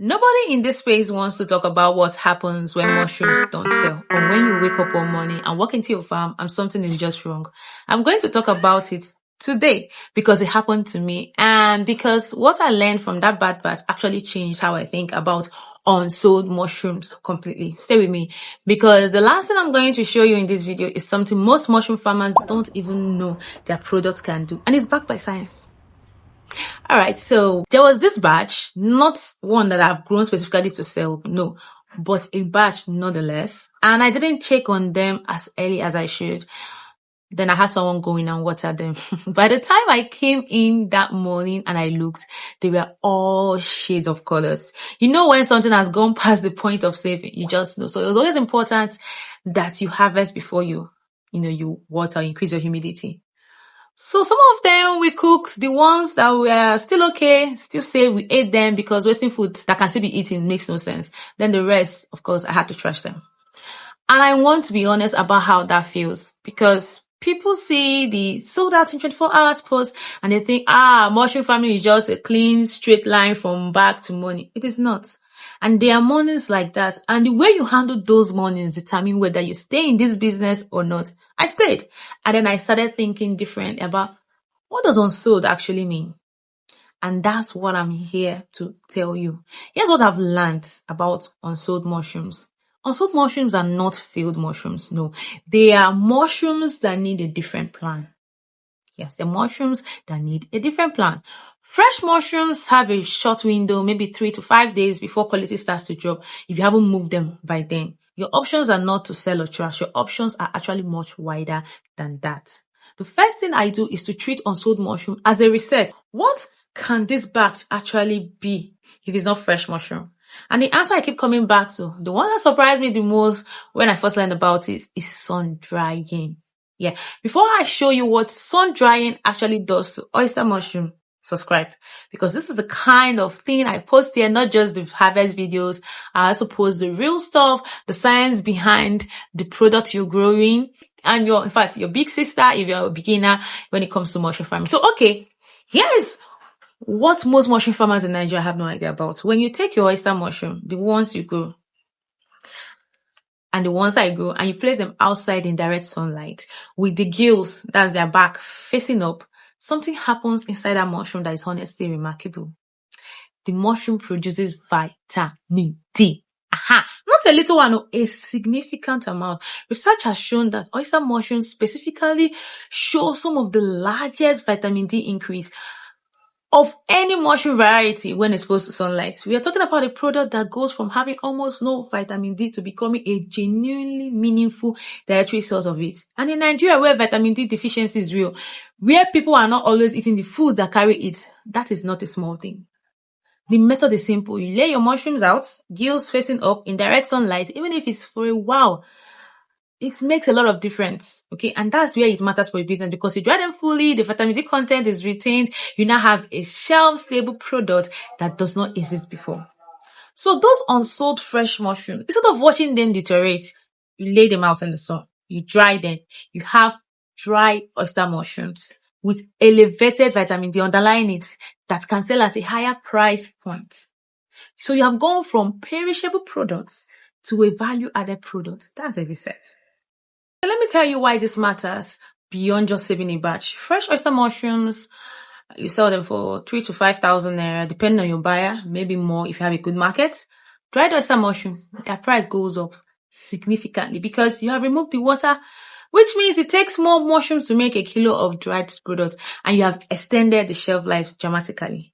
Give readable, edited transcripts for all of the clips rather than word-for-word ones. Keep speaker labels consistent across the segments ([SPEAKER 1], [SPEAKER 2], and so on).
[SPEAKER 1] Nobody in this space wants to talk about what happens when mushrooms don't sell, or when you wake up one morning and walk into your farm and something is just wrong. I'm going to talk about it today because it happened to me, and because what I learned from that bad batch actually changed how I think about unsold mushrooms completely. Stay with me, because the last thing I'm going to show you in this video is something most mushroom farmers don't even know their products can do, and it's backed by science. All right, so there was this batch, not one that I've grown specifically to sell, no, but a batch nonetheless. And I didn't check on them as early as I should. Then I had someone go in and water them. By the time I came in that morning and I looked, they were all shades of colors. You know, when something has gone past the point of saving, you just know. So it was always important that you harvest before you water, increase your humidity. So some of them we cooked, the ones that were still okay, still safe, we ate them because wasting food that can still be eaten makes no sense. Then the rest, of course, I had to trash them. And I want to be honest about how that feels, because people see the sold out in 24 hours post and they think, mushroom farming is just a clean, straight line from bag to money. It is not. And there are mornings like that. And the way you handle those mornings determine whether you stay in this business or not. I stayed. And then I started thinking different about what does unsold actually mean. And that's what I'm here to tell you. Here's what I've learned about unsold mushrooms. Unsold mushrooms are not failed mushrooms. No, they are mushrooms that need a different plan. Yes, they're mushrooms that need a different plan. Fresh mushrooms have a short window, maybe 3 to 5 days before quality starts to drop. If you haven't moved them by then, your options are not to sell or trash. Your options are actually much wider than that. The first thing I do is to treat unsold mushroom as a reset. What can this batch actually be if it's not fresh mushroom? And the answer I keep coming back to, the one that surprised me the most when I first learned about it, is sun drying. Yeah. Before I show you what sun drying actually does to oyster mushroom, subscribe, because this is the kind of thing I post here, not just the harvest videos. I also post the real stuff, the science behind the product you're growing, and your big sister if you're a beginner when it comes to mushroom farming. So, okay, here's what most mushroom farmers in Nigeria have no idea about. When you take your oyster mushroom, the ones you grow, and the ones I grow, and you place them outside in direct sunlight with the gills, that's their back, facing up, something happens inside that mushroom that is honestly remarkable. The mushroom produces vitamin D. Not a little one, a significant amount. Research has shown that oyster mushrooms specifically show some of the largest vitamin D increase of any mushroom variety when exposed to sunlight. We are talking about a product that goes from having almost no vitamin D to becoming a genuinely meaningful dietary source of it. And in Nigeria, where vitamin D deficiency is real, where people are not always eating the food that carry it, that is not a small thing. The method is simple. You lay your mushrooms out, gills facing up in direct sunlight, even if it's for a while. It makes a lot of difference, okay? And that's where it matters for a business, because you dry them fully, the vitamin D content is retained, you now have a shelf-stable product that does not exist before. So those unsold fresh mushrooms, instead of watching them deteriorate, you lay them out in the sun, you dry them, you have dry oyster mushrooms with elevated vitamin D underlying it that can sell at a higher price point. So you have gone from perishable products to a value-added product. That's a reset. Let me tell you why this matters beyond just saving a batch. Fresh oyster mushrooms, you sell them for 3,000 to 5,000 naira, depending on your buyer, maybe more if you have a good market. Dried oyster mushroom, their price goes up significantly because you have removed the water, which means it takes more mushrooms to make a kilo of dried products, and you have extended the shelf life dramatically.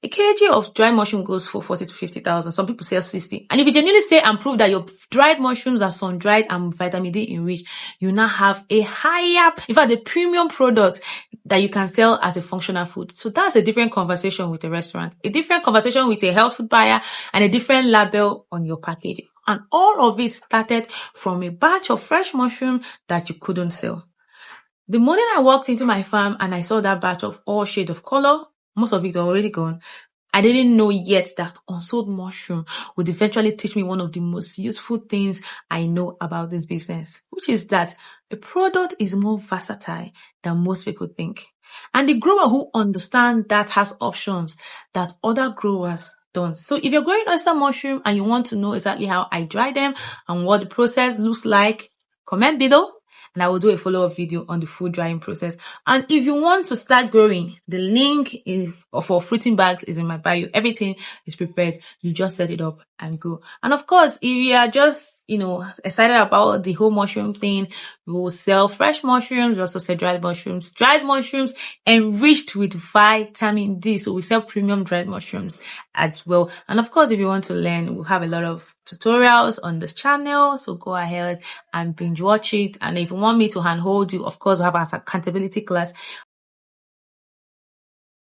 [SPEAKER 1] A kg of dried mushroom goes for 40 to 50,000. Some people sell 60. And if you genuinely say and prove that your dried mushrooms are sun-dried and vitamin D enriched, you now have a higher, in fact, a premium product that you can sell as a functional food. So that's a different conversation with a restaurant, a different conversation with a health food buyer, and a different label on your packaging. And all of it started from a batch of fresh mushroom that you couldn't sell. The morning I walked into my farm and I saw that batch of all shades of color, most of it already gone, I didn't know yet that unsold mushroom would eventually teach me one of the most useful things I know about this business, which is that a product is more versatile than most people think. And the grower who understands that has options that other growers done. So if you're growing oyster mushroom and you want to know exactly how I dry them and what the process looks like, comment below and I will do a follow-up video on the food drying process. And if you want to start growing, the link for fruiting bags is in my bio. Everything is prepared. You just set it up and go. And of course, if you are just excited about the whole mushroom thing, we will sell fresh mushrooms. We also sell dried mushrooms enriched with vitamin D. So we sell premium dried mushrooms as well. And of course, if you want to learn, we'll have a lot of tutorials on this channel. So go ahead and binge watch it. And if you want me to handhold you, of course, we'll have an accountability class